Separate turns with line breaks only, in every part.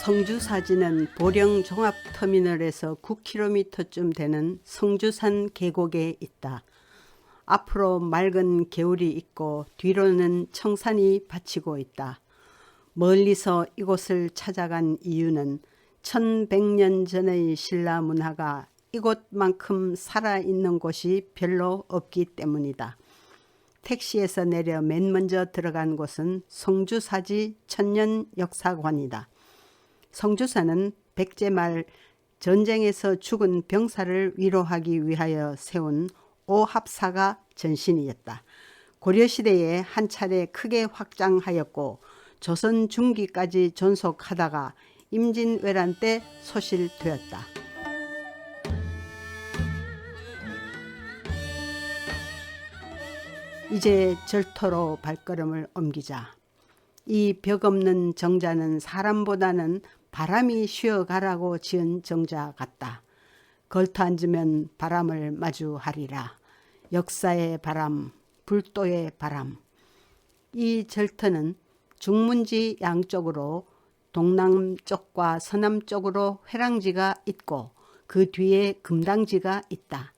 성주사지는 보령 종합터미널에서 9km쯤 되는 성주산 계곡에 있다. 앞으로 맑은 개울이 있고 뒤로는 청산이 받치고 있다. 멀리서 이곳을 찾아간 이유는 1100년 전의 신라 문화가 이곳만큼 살아있는 곳이 별로 없기 때문이다. 택시에서 내려 맨 먼저 들어간 곳은 성주사지 천년역사관이다. 성주사는 백제말 전쟁에서 죽은 병사를 위로하기 위하여 세운 오합사가 전신이었다. 고려시대에 한 차례 크게 확장하였고 조선 중기까지 존속하다가 임진왜란 때 소실되었다. 이제 절터로 발걸음을 옮기자. 이 벽 없는 정자는 사람보다는 바람이 쉬어가라고 지은 정자 같다. 걸터 앉으면 바람을 마주하리라. 역사의 바람, 불도의 바람. 이 절터는 중문지 양쪽으로 동남쪽과 서남쪽으로 회랑지가 있고 그 뒤에 금당지가 있다.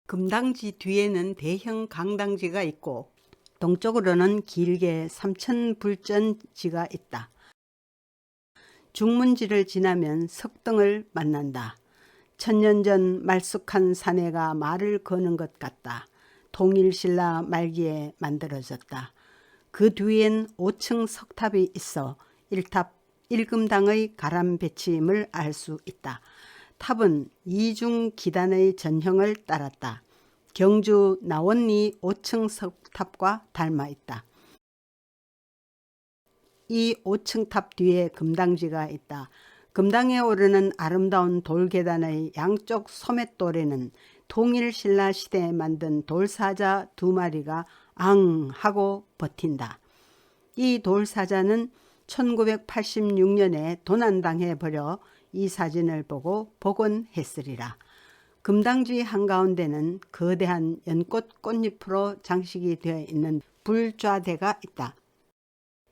금당지 뒤에는 대형 강당지가 있고 동쪽으로는 길게 삼천불전지가 있다. 중문지를 지나면 석등을 만난다. 천년 전 말쑥한 사내가 말을 거는 것 같다. 통일신라 말기에 만들어졌다. 그 뒤엔 5층 석탑이 있어 1탑 1금당의 가람배치임을 알 수 있다. 탑은 이중 기단의 전형을 따랐다. 경주 나원리 5층 석탑과 닮아 있다. 이 5층 탑 뒤에 금당지가 있다. 금당에 오르는 아름다운 돌계단의 양쪽 소맷돌에는 통일신라 시대에 만든 돌사자 2마리가 앙 하고 버틴다. 이 돌사자는 1986년에 도난당해 버려 이 사진을 보고 복원했으리라. 금당지 한가운데는 거대한 연꽃 꽃잎으로 장식이 되어 있는 불좌대가 있다.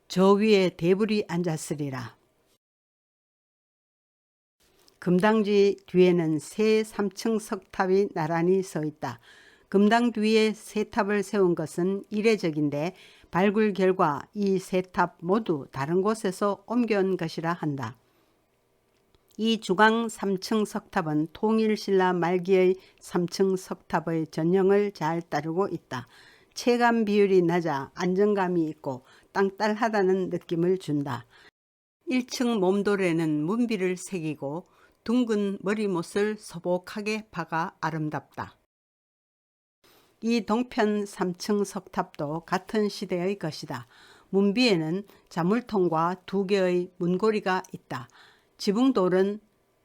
저 위에 대불이 앉았으리라. 금당지 뒤에는 새 3층 석탑이 나란히 서 있다. 금당 뒤에 세 탑을 세운 것은 이례적인데 발굴 결과 이 세 탑 모두 다른 곳에서 옮겨온 것이라 한다. 이 주강 3층 석탑은 통일신라 말기의 3층 석탑의 전형을 잘 따르고 있다. 체감 비율이 낮아 안정감이 있고 땅딸하다는 느낌을 준다. 1층 몸돌에는 문비를 새기고 둥근 머리못을 소복하게 박아 아름답다. 이 동편 3층 석탑도 같은 시대의 것이다. 문비에는 자물통과 2개의 문고리가 있다. 지붕돌은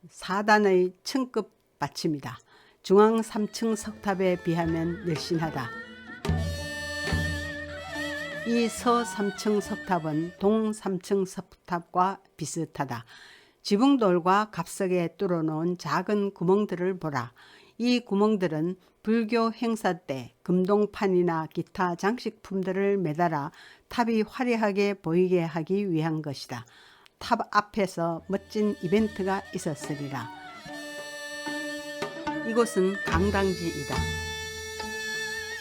4단의 층급 받침이다. 중앙 3층 석탑에 비하면 늘씬하다. 이 서 3층 석탑은 동 3층 석탑과 비슷하다. 지붕돌과 갑석에 뚫어놓은 작은 구멍들을 보라. 이 구멍들은 불교 행사 때 금동판이나 기타 장식품들을 매달아 탑이 화려하게 보이게 하기 위한 것이다. 탑 앞에서 멋진 이벤트가 있었으리라. 이곳은 강당지이다.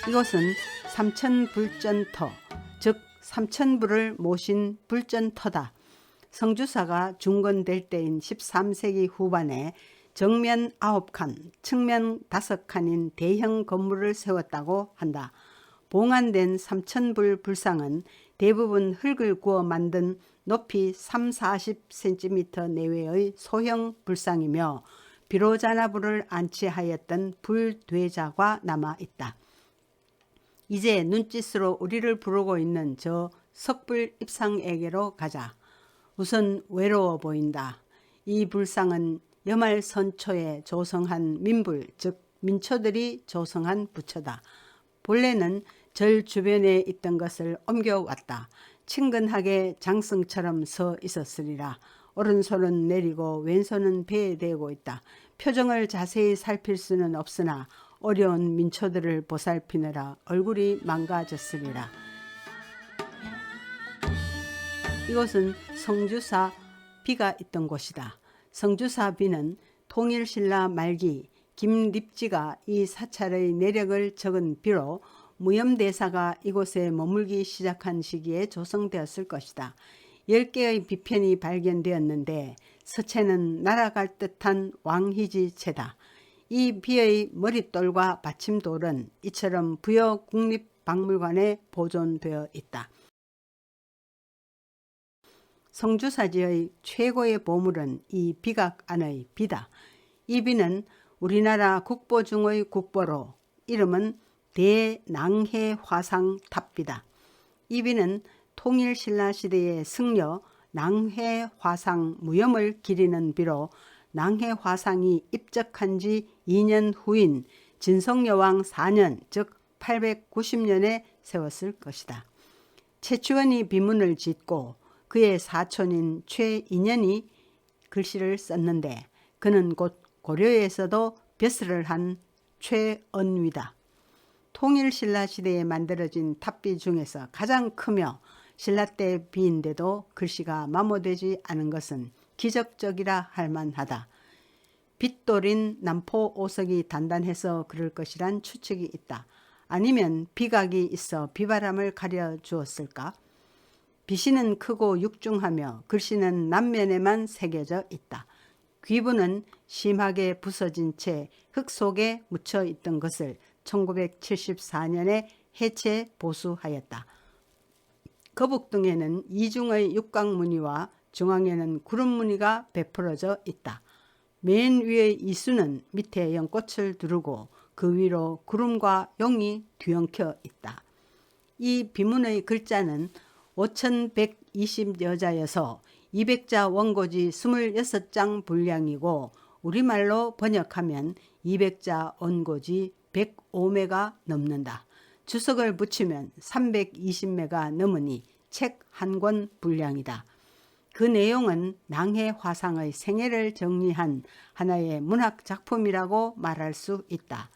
이곳은 삼천불전터, 즉 삼천불을 모신 불전터다. 성주사가 중건될 때인 13세기 후반에 정면 9칸, 측면 5칸인 대형 건물을 세웠다고 한다. 봉안된 삼천불 불상은 대부분 흙을 구워 만든 높이 30-40cm 내외의 소형 불상이며 비로자나불을 안치하였던 불되자가 남아있다. 이제 눈짓으로 우리를 부르고 있는 저 석불 입상에게로 가자. 우선 외로워 보인다. 이 불상은 여말선초에 조성한 민불, 즉 민초들이 조성한 부처다. 본래는 절 주변에 있던 것을 옮겨왔다. 친근하게 장승처럼 서 있었으리라. 오른손은 내리고 왼손은 배에 대고 있다. 표정을 자세히 살필 수는 없으나 어려운 민초들을 보살피느라 얼굴이 망가졌으리라. 이곳은 성주사 비가 있던 곳이다. 성주사 비는 통일신라 말기 김립지가 이 사찰의 내력을 적은 비로 무염대사가 이곳에 머물기 시작한 시기에 조성되었을 것이다. 10개의 비편이 발견되었는데 서체는 날아갈 듯한 왕희지체다. 이 비의 머릿돌과 받침돌은 이처럼 부여 국립박물관에 보존되어 있다. 성주사지의 최고의 보물은 이 비각 안의 비다. 이 비는 우리나라 국보 중의 국보로 이름은 대낭해화상탑비다. 이 비는 통일신라시대의 승려 낭해화상 무염을 기리는 비로 낭해화상이 입적한 지 2년 후인 진성여왕 4년 즉 890년에 세웠을 것이다. 최치원이 비문을 짓고 그의 사촌인 최인연이 글씨를 썼는데 그는 곧 고려에서도 벼슬을 한 최언위다. 통일신라 시대에 만들어진 탑비 중에서 가장 크며 신라 때 비인데도 글씨가 마모되지 않은 것은 기적적이라 할 만하다. 빗돌인 남포 오석이 단단해서 그럴 것이란 추측이 있다. 아니면 비각이 있어 비바람을 가려 주었을까? 비시는 크고 육중하며 글씨는 남면에만 새겨져 있다. 귀부는 심하게 부서진 채 흙 속에 묻혀 있던 것을 1974년에 해체 보수하였다. 거북등에는 이중의 육각무늬와 중앙에는 구름무늬가 베풀어져 있다. 맨 위의 이수는 밑에 연꽃을 두르고 그 위로 구름과 용이 뒤엉켜 있다. 이 비문의 글자는 5120여자여서 200자 원고지 26장 분량이고 우리말로 번역하면 200자 원고지 105매가 넘는다. 주석을 붙이면 320매가 넘으니 책 한 권 분량이다. 그 내용은 낭해화상의 생애를 정리한 하나의 문학 작품이라고 말할 수 있다.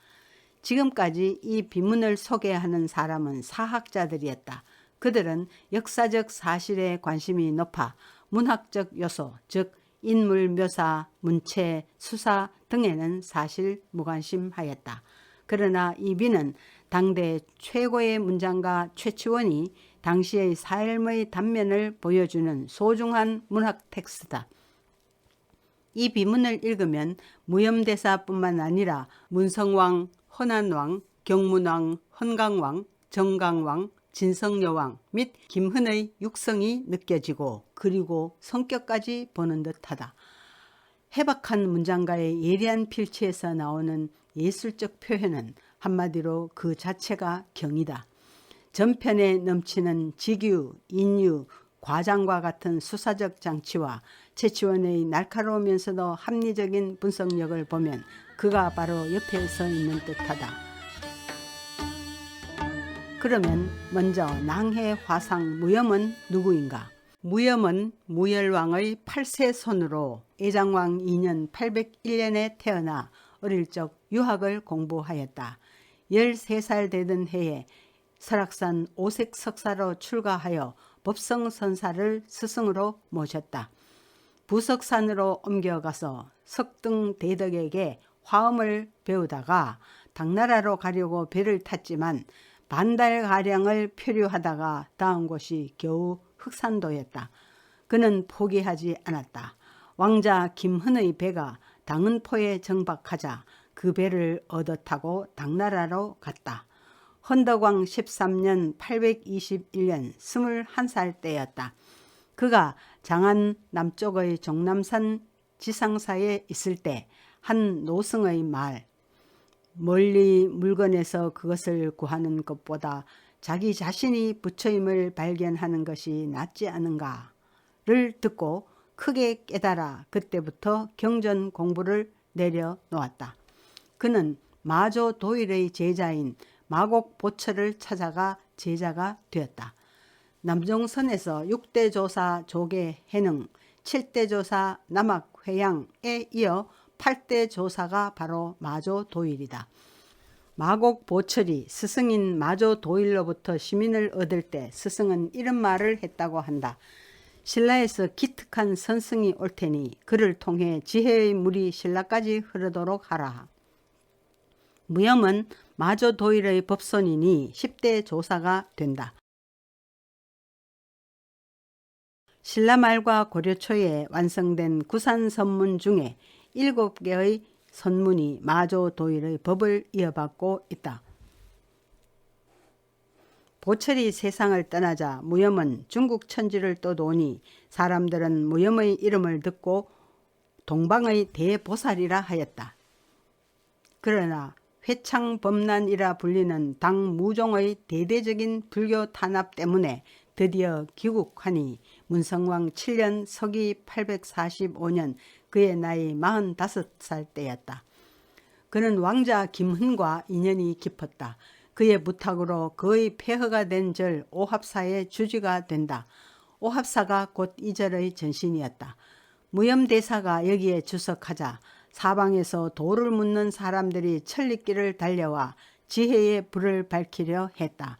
지금까지 이 비문을 소개하는 사람은 사학자들이었다. 그들은 역사적 사실에 관심이 높아 문학적 요소, 즉 인물 묘사, 문체, 수사 등에는 사실 무관심하였다. 그러나 이 비는 당대 최고의 문장가 최치원이 당시의 삶의 단면을 보여주는 소중한 문학 텍스트다. 이 비문을 읽으면 무염대사뿐만 아니라 문성왕, 허난왕, 경문왕, 헌강왕, 정강왕, 진성여왕 및 김흔의 육성이 느껴지고 그리고 성격까지 보는 듯하다. 해박한 문장가의 예리한 필치에서 나오는 예술적 표현은 한마디로 그 자체가 경이다. 전편에 넘치는 직유, 인유, 과장과 같은 수사적 장치와 최치원의 날카로우면서도 합리적인 분석력을 보면 그가 바로 옆에 서 있는 듯하다. 그러면 먼저 낭해화상 무염은 누구인가? 무염은 무열왕의 8세 손으로 애장왕 2년 801년에 태어나 어릴 적 유학을 공부하였다. 13살 되던 해에 설악산 오색 석사로 출가하여 법성 선사를 스승으로 모셨다. 부석산으로 옮겨가서 석등 대덕에게 화엄을 배우다가 당나라로 가려고 배를 탔지만 반달가량을 표류하다가 닿은 곳이 겨우 흑산도였다. 그는 포기하지 않았다. 왕자 김흔의 배가 당은포에 정박하자 그 배를 얻어 타고 당나라로 갔다. 헌덕왕 13년 821년 21살 때였다. 그가 장안 남쪽의 종남산 지상사에 있을 때 한 노승의 말, 멀리 물건에서 그것을 구하는 것보다 자기 자신이 부처임을 발견하는 것이 낫지 않은가를 듣고 크게 깨달아 그때부터 경전 공부를 내려놓았다. 그는 마조 도일의 제자인 마곡보철을 찾아가 제자가 되었다. 남종선에서 6대 조사 조계 해능, 7대 조사 남학회양에 이어 8대 조사가 바로 마조 도일이다. 마곡보철이 스승인 마조 도일로부터 시민을 얻을 때 스승은 이런 말을 했다고 한다. 신라에서 기특한 선승이 올 테니 그를 통해 지혜의 물이 신라까지 흐르도록 하라. 무염은 마조 도일의 법손이니 10대 조사가 된다. 신라 말과 고려 초에 완성된 구산 선문 중에 7개의 선문이 마조 도일의 법을 이어받고 있다. 보철이 세상을 떠나자 무염은 중국 천지를 떠도니 사람들은 무염의 이름을 듣고 동방의 대보살이라 하였다. 그러나 회창범난이라 불리는 당무종의 대대적인 불교 탄압 때문에 드디어 귀국하니 문성왕 7년 서기 845년 그의 나이 45살 때였다. 그는 왕자 김흔과 인연이 깊었다. 그의 부탁으로 그의 폐허가 된 절 오합사의 주지가 된다. 오합사가 곧 이 절의 전신이었다. 무염대사가 여기에 주석하자 사방에서 도를 묻는 사람들이 천리길을 달려와 지혜의 불을 밝히려 했다.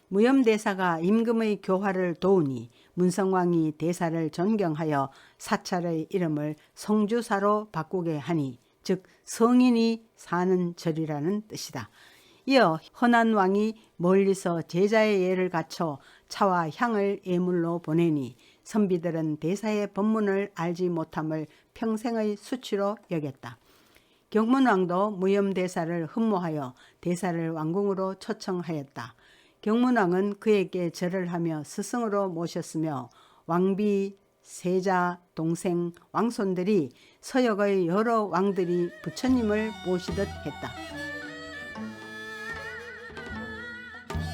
무염대사가 임금의 교화를 도우니 문성왕이 대사를 존경하여 사찰의 이름을 성주사로 바꾸게 하니 즉 성인이 사는 절이라는 뜻이다. 이어 헌안왕이 멀리서 제자의 예를 갖춰 차와 향을 예물로 보내니 선비들은 대사의 법문을 알지 못함을 평생의 수치로 여겼다. 경문왕도 무염대사를 흠모하여 대사를 왕궁으로 초청하였다. 경문왕은 그에게 절을 하며 스승으로 모셨으며 왕비, 세자, 동생, 왕손들이 서역의 여러 왕들이 부처님을 모시듯 했다.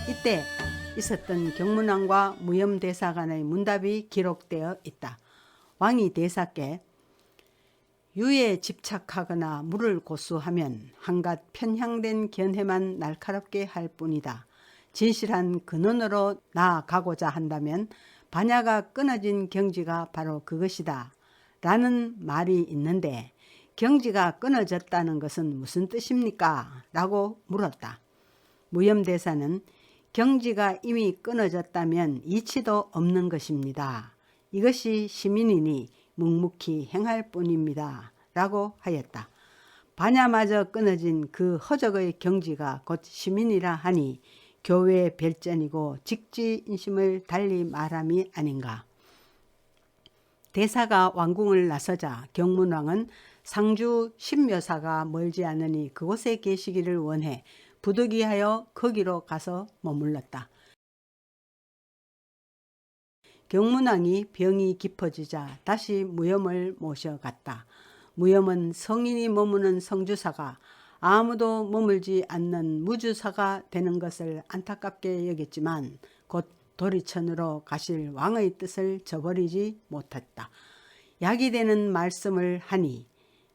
이때 있었던 경문왕과 무염대사 간의 문답이 기록되어 있다. 왕이 대사께 유에 집착하거나 물을 고수하면 한갓 편향된 견해만 날카롭게 할 뿐이다. 진실한 근원으로 나아가고자 한다면 반야가 끊어진 경지가 바로 그것이다. 라는 말이 있는데 경지가 끊어졌다는 것은 무슨 뜻입니까? 라고 물었다. 무염대사는 경지가 이미 끊어졌다면 이치도 없는 것입니다. 이것이 시민이니 묵묵히 행할 뿐입니다. 라고 하였다. 반야마저 끊어진 그 허적의 경지가 곧 시민이라 하니 교외의 별전이고 직지인심을 달리 말함이 아닌가. 대사가 왕궁을 나서자 경문왕은 상주 신묘사가 멀지 않으니 그곳에 계시기를 원해 부득이하여 거기로 가서 머물렀다. 경문왕이 병이 깊어지자 다시 무염을 모셔갔다. 무염은 성인이 머무는 성주사가 아무도 머물지 않는 무주사가 되는 것을 안타깝게 여겼지만 곧 도리천으로 가실 왕의 뜻을 저버리지 못했다. 약이 되는 말씀을 하니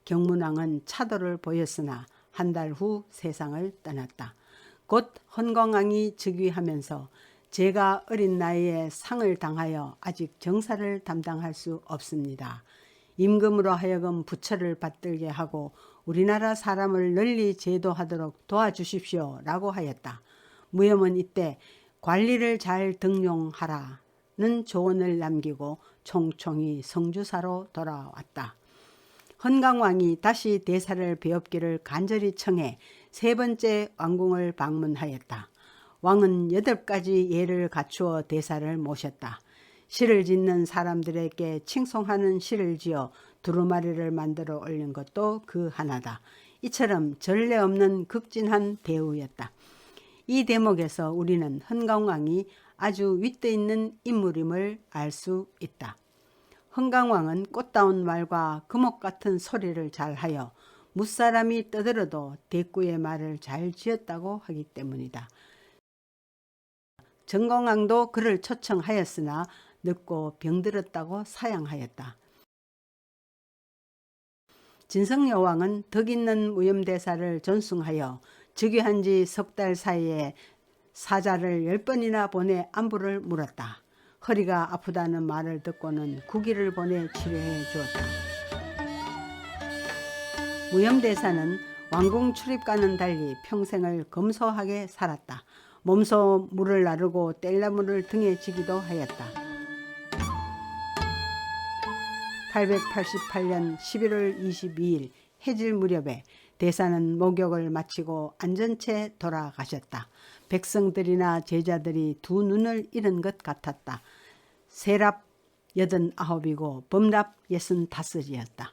경문왕은 차도를 보였으나 한 달 후 세상을 떠났다. 곧 헌광왕이 즉위하면서 제가 어린 나이에 상을 당하여 아직 정사를 담당할 수 없습니다. 임금으로 하여금 부처를 받들게 하고 우리나라 사람을 널리 제도하도록 도와주십시오 라고 하였다. 무염은 이때 관리를 잘 등용하라는 조언을 남기고 총총히 성주사로 돌아왔다. 헌강왕이 다시 대사를 배웁기를 간절히 청해 3번째 왕궁을 방문하였다. 왕은 8가지 예를 갖추어 대사를 모셨다. 시를 짓는 사람들에게 칭송하는 시를 지어 두루마리를 만들어 올린 것도 그 하나다. 이처럼 전례 없는 극진한 대우였다. 이 대목에서 우리는 헌강왕이 아주 윗대있는 인물임을 알 수 있다. 헌강왕은 꽃다운 말과 금옥 같은 소리를 잘하여 무사람이 떠들어도 대꾸의 말을 잘 지었다고 하기 때문이다. 정공왕도 그를 초청하였으나 늙고 병들었다고 사양하였다. 진성여왕은 덕있는 무염대사를 존숭하여 즉위한 지 석 달 사이에 사자를 10번이나 보내 안부를 물었다. 허리가 아프다는 말을 듣고는 국기를 보내 치료해 주었다. 무염대사는 왕궁 출입과는 달리 평생을 검소하게 살았다. 몸소 물을 나르고 뗄나무를 등에 지기도 하였다. 888년 11월 22일 해질 무렵에 대사는 목욕을 마치고 안전체 돌아가셨다. 백성들이나 제자들이 두 눈을 잃은 것 같았다. 세랍 89이고 범랍 65이었다.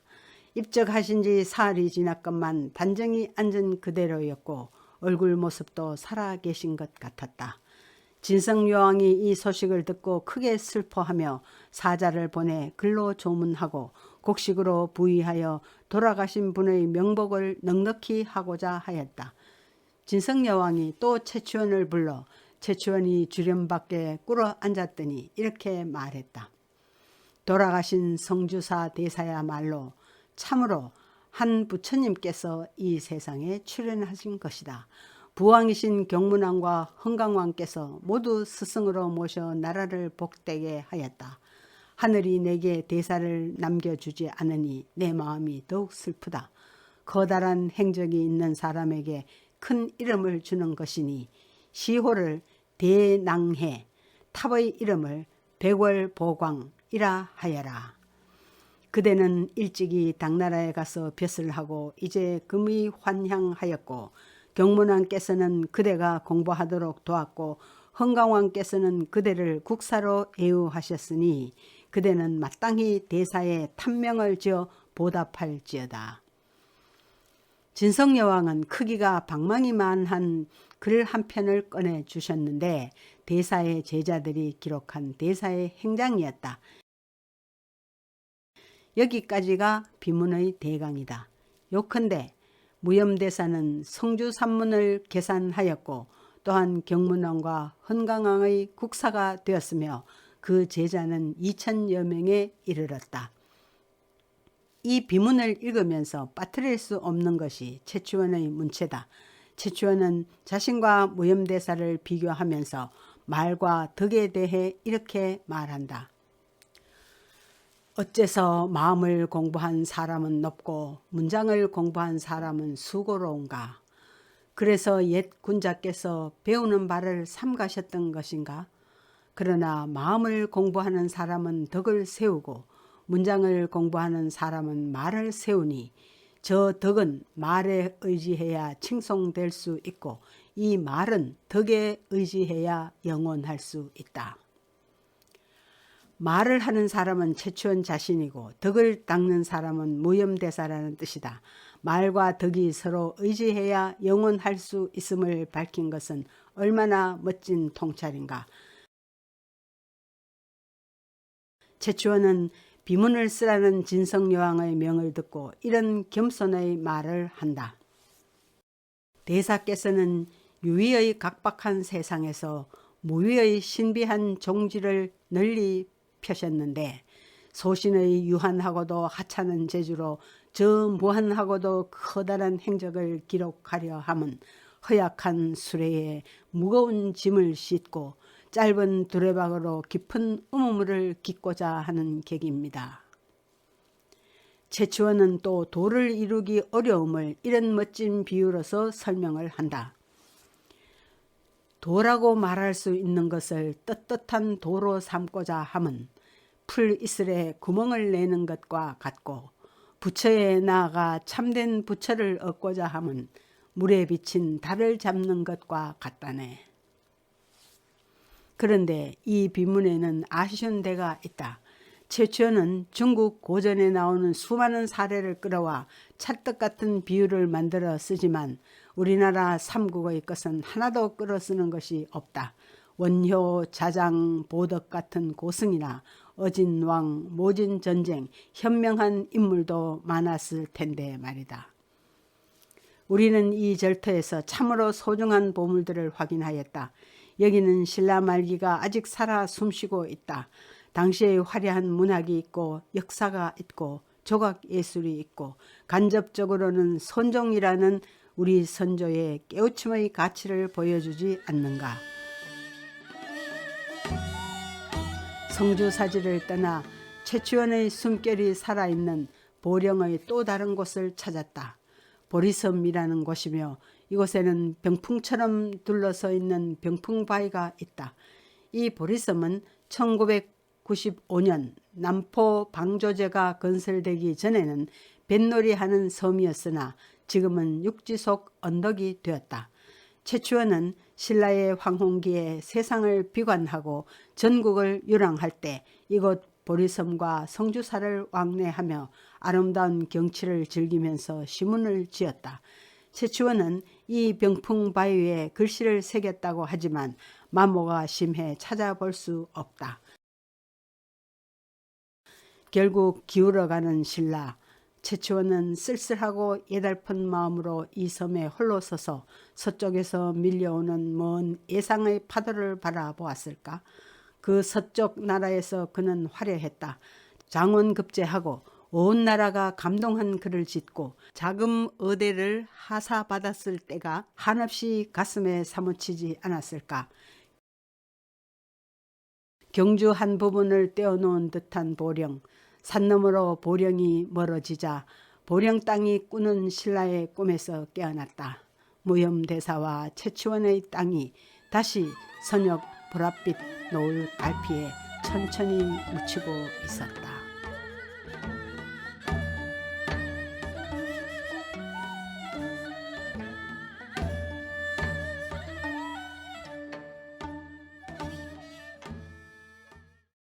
입적하신 지 사흘이 지났건만 단정히 앉은 그대로였고 얼굴 모습도 살아계신 것 같았다. 진성여왕이 이 소식을 듣고 크게 슬퍼하며 사자를 보내 글로 조문하고 곡식으로 부의하여 돌아가신 분의 명복을 넉넉히 하고자 하였다. 진성여왕이 또 최치원을 불러 최치원이 주련 밖에 꿇어 앉았더니 이렇게 말했다. 돌아가신 성주사 대사야말로 참으로 한 부처님께서 이 세상에 출현하신 것이다. 부왕이신 경문왕과 흥강왕께서 모두 스승으로 모셔 나라를 복되게 하였다. 하늘이 내게 대사를 남겨주지 않으니 내 마음이 더욱 슬프다. 커다란 행적이 있는 사람에게 큰 이름을 주는 것이니 시호를 대낭해, 탑의 이름을 백월보광이라 하여라. 그대는 일찍이 당나라에 가서 벼슬 하고 이제 금이 환향하였고 경문왕께서는 그대가 공부하도록 도왔고 흥강왕께서는 그대를 국사로 애우하셨으니 그대는 마땅히 대사에 탐명을 지어 보답할지어다. 진성여왕은 크기가 방망이만한 글 한 편을 꺼내 주셨는데 대사의 제자들이 기록한 대사의 행장이었다. 여기까지가 비문의 대강이다. 요컨대 무염대사는 성주산문을 계산하였고 또한 경문왕과 헌강왕의 국사가 되었으며 그 제자는 2000여 명에 이르렀다. 이 비문을 읽으면서 빠뜨릴 수 없는 것이 최치원의 문체다. 최치원은 자신과 무염대사를 비교하면서 말과 덕에 대해 이렇게 말한다. 어째서 마음을 공부한 사람은 높고 문장을 공부한 사람은 수고로운가? 그래서 옛 군자께서 배우는 바를 삼가셨던 것인가? 그러나 마음을 공부하는 사람은 덕을 세우고 문장을 공부하는 사람은 말을 세우니 저 덕은 말에 의지해야 칭송될 수 있고 이 말은 덕에 의지해야 영원할 수 있다. 말을 하는 사람은 최치원 자신이고 덕을 닦는 사람은 무염대사라는 뜻이다. 말과 덕이 서로 의지해야 영원할 수 있음을 밝힌 것은 얼마나 멋진 통찰인가. 최치원은 비문을 쓰라는 진성여왕의 명을 듣고 이런 겸손의 말을 한다. 대사께서는 유위의 각박한 세상에서 무위의 신비한 종지를 널리 펴셨는데 소신의 유한하고도 하찮은 재주로 저 무한하고도 커다란 행적을 기록하려 함은 허약한 수레에 무거운 짐을 싣고 짧은 두레박으로 깊은 우물을 깃고자 하는 객입니다. 최치원은 또 도를 이루기 어려움을 이런 멋진 비유로서 설명을 한다. 도라고 말할 수 있는 것을 떳떳한 도로 삼고자 함은 풀 이슬에 구멍을 내는 것과 같고 부처에 나아가 참된 부처를 얻고자 함은 물에 비친 달을 잡는 것과 같다네. 그런데 이 비문에는 아쉬운 데가 있다. 최치원은 중국 고전에 나오는 수많은 사례를 끌어와 찰떡 같은 비유를 만들어 쓰지만 우리나라 삼국의 것은 하나도 끌어 쓰는 것이 없다. 원효, 자장, 보덕 같은 고승이나 어진왕, 모진전쟁, 현명한 인물도 많았을 텐데 말이다. 우리는 이 절터에서 참으로 소중한 보물들을 확인하였다. 여기는 신라 말기가 아직 살아 숨쉬고 있다. 당시의 화려한 문학이 있고 역사가 있고 조각 예술이 있고 간접적으로는 선종이라는 우리 선조의 깨우침의 가치를 보여주지 않는가. 성주사지를 떠나 최치원의 숨결이 살아있는 보령의 또 다른 곳을 찾았다. 보리섬이라는 곳이며 이곳에는 병풍처럼 둘러서 있는 병풍바위가 있다. 이 보리섬은 1795년 남포 방조제가 건설되기 전에는 뱃놀이하는 섬이었으나 지금은 육지 속 언덕이 되었다. 최치원은 신라의 황혼기에 세상을 비관하고 전국을 유랑할 때 이곳 보리섬과 성주사를 왕래하며 아름다운 경치를 즐기면서 시문을 지었다. 최치원은 이 병풍 바위에 글씨를 새겼다고 하지만 마모가 심해 찾아볼 수 없다. 결국 기울어가는 신라. 최치원은 쓸쓸하고 예달픈 마음으로 이 섬에 홀로 서서 서쪽에서 밀려오는 먼 예상의 파도를 바라보았을까. 그 서쪽 나라에서 그는 화려했다. 장원급제하고 온 나라가 감동한 글을 짓고 자금 의대를 하사받았을 때가 한없이 가슴에 사무치지 않았을까. 경주 한 부분을 떼어놓은 듯한 보령, 산 너머로 보령이 멀어지자 보령 땅이 꾸는 신라의 꿈에서 깨어났다. 무염대사와 최치원의 땅이 다시 선역 보랏빛 노을 갈피에 천천히 묻히고 있었다.